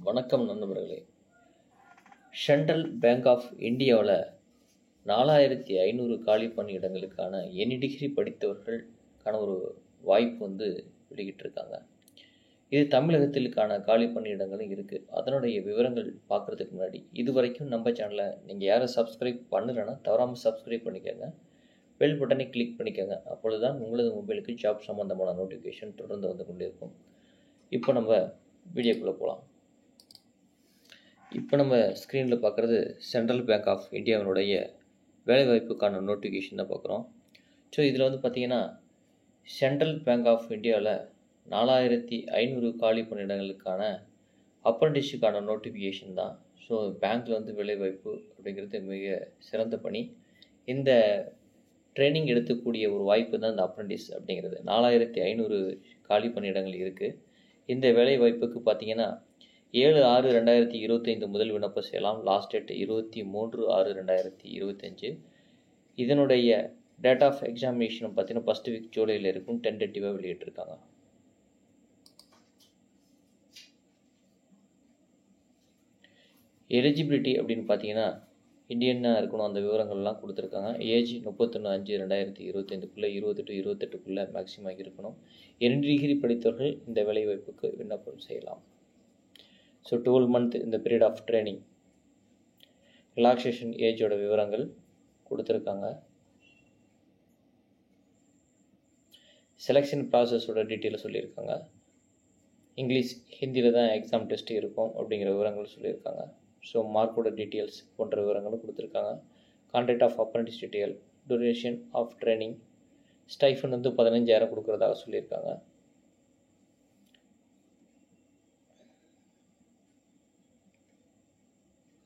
வணக்கம் நண்பர்களே. Central bank of இந்தியாவில் 4500 காலி பணியிடங்களுக்கான எனி டிகிரி படித்தவர்களுக்கான ஒரு வாய்ப்பு வெளியிட்டிருக்காங்க. இது தமிழகத்திற்கான காலி பணியிடங்களும் இருக்குது. அதனுடைய விவரங்கள் பார்க்குறதுக்கு முன்னாடி இது வரைக்கும் நம்ம சேனலை நீங்கள் யாரும் சப்ஸ்கிரைப் பண்ணலைன்னா தவறாமல் சப்ஸ்கிரைப் பண்ணிக்கோங்க. பெல் பட்டனை கிளிக் பண்ணிக்கோங்க. அப்பொழுது தான் உங்களது மொபைலுக்கு ஜாப் சம்மந்தமான நோட்டிஃபிகேஷன் தொடர்ந்து வந்து கொண்டே இருக்கும். இப்போ நம்ம வீடியோக்குள்ளே போகலாம். இப்போ நம்ம ஸ்க்ரீனில் பார்க்குறது சென்ட்ரல் பேங்க் ஆஃப் இந்தியாவினுடைய வேலைவாய்ப்புக்கான நோட்டிஃபிகேஷன் தான் பார்க்குறோம். ஸோ இதில் பார்த்திங்கன்னா சென்ட்ரல் பேங்க் ஆஃப் இந்தியாவில் 4500 காலி பணியிடங்களுக்கான அப்ரண்டிஸுக்கான நோட்டிஃபிகேஷன் தான். ஸோ பேங்க்கில் வேலைவாய்ப்பு அப்படிங்கிறது மிக சிறந்த பணி. இந்த ட்ரைனிங் எடுத்துக்கூடிய ஒரு வாய்ப்பு தான் இந்த அப்ரண்டிஸ் அப்படிங்கிறது. 4500 காலி பணியிடங்கள் இருக்குது. இந்த வேலைவாய்ப்புக்கு பார்த்திங்கன்னா 7/6/2025 முதல் விண்ணப்பம் செய்யலாம். Last date 23/6/2025. இதனுடைய டேட் ஆஃப் எக்ஸாமினேஷன் பார்த்தீங்கன்னா ஃபஸ்ட் வீக் ஜூலையில் இருக்கும். டென்டேட்டிவாக வெளியிட்டிருக்காங்க. எலிஜிபிலிட்டி அப்படின்னு பார்த்தீங்கன்னா இந்தியனாக இருக்கணும். அந்த விவரங்கள்லாம் கொடுத்துருக்காங்க. ஏஜ் 31/5/2025 28 to 28 மேக்ஸிமம் இருக்கணும். 2 டிகிரி படித்தவர்கள் இந்த வேலைவாய்ப்புக்கு விண்ணப்பம் செய்யலாம். ஸோ 12 month இந்த பீரியட் ஆஃப் ட்ரைனிங். ரிலாக்ஸேஷன் ஏஜோட விவரங்கள் கொடுத்துருக்காங்க. செலெக்ஷன் ப்ராசஸோட டீட்டெயிலை சொல்லியிருக்காங்க. இங்கிலீஷ் ஹிந்தியில் தான் எக்ஸாம் டெஸ்ட் இருக்கும் அப்படிங்கிற விவரங்கள் சொல்லியிருக்காங்க. ஸோ மார்க்கோட டீட்டெயில்ஸ் போன்ற விவரங்களும் கொடுத்துருக்காங்க. Contract of apprentice detail, duration of training, stipend 15,000 கொடுக்குறதாக சொல்லியிருக்காங்க.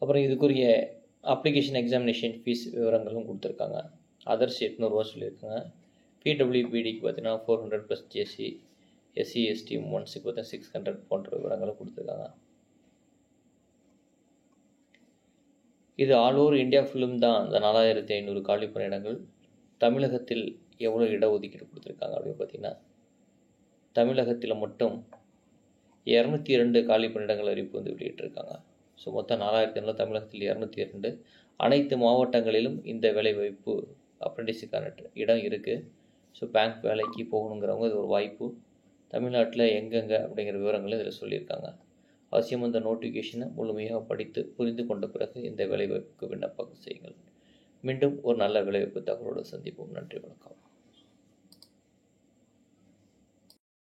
அப்புறம் இதுக்குரிய அப்ளிகேஷன் எக்ஸாமினேஷன் ஃபீஸ் விவரங்களும் கொடுத்துருக்காங்க. அதர்ஸ் 800 சொல்லியிருக்காங்க. பிடபிள்யூபிடிக்கு பார்த்தீங்கன்னா 400 + ஜேசி, எஸ்சி எஸ்டி உமன்ஸுக்கு பார்த்தீங்கன்னா 600 போன்ற விவரங்களும் கொடுத்துருக்காங்க. இது ஆல் ஓவர் இந்தியா ஃபுல்லும் தான் அந்த 4500 காலி பணியிடங்கள். தமிழகத்தில் எவ்வளோ இடஒதுக்கீடு கொடுத்துருக்காங்க அப்படின்னு பார்த்தீங்கன்னா தமிழகத்தில் மட்டும் 202 காலி பணியிடங்கள் அறிவிப்பு வெளியிட்டிருக்காங்க. ஸோ மொத்தம் 4500, தமிழகத்தில் 202. அனைத்து மாவட்டங்களிலும் இந்த வேலைவாய்ப்பு அப்ரண்டிஸுக்கான இடம் இருக்குது. ஸோ பேங்க் வேலைக்கு போகணுங்கிறவங்க இது ஒரு வாய்ப்பு. தமிழ்நாட்டில் எங்கெங்கே அப்படிங்கிற விவரங்களும் இதில் சொல்லியிருக்காங்க. அவசியம் அந்த நோட்டிஃபிகேஷனை முழுமையாக படித்து புரிந்து கொண்ட பிறகு இந்த வேலைவாய்ப்புக்கு விண்ணப்பம் செய்யுங்கள். மீண்டும் ஒரு நல்ல வேலைவாய்ப்பு தகவலோடு சந்திப்போம். நன்றி, வணக்கம்.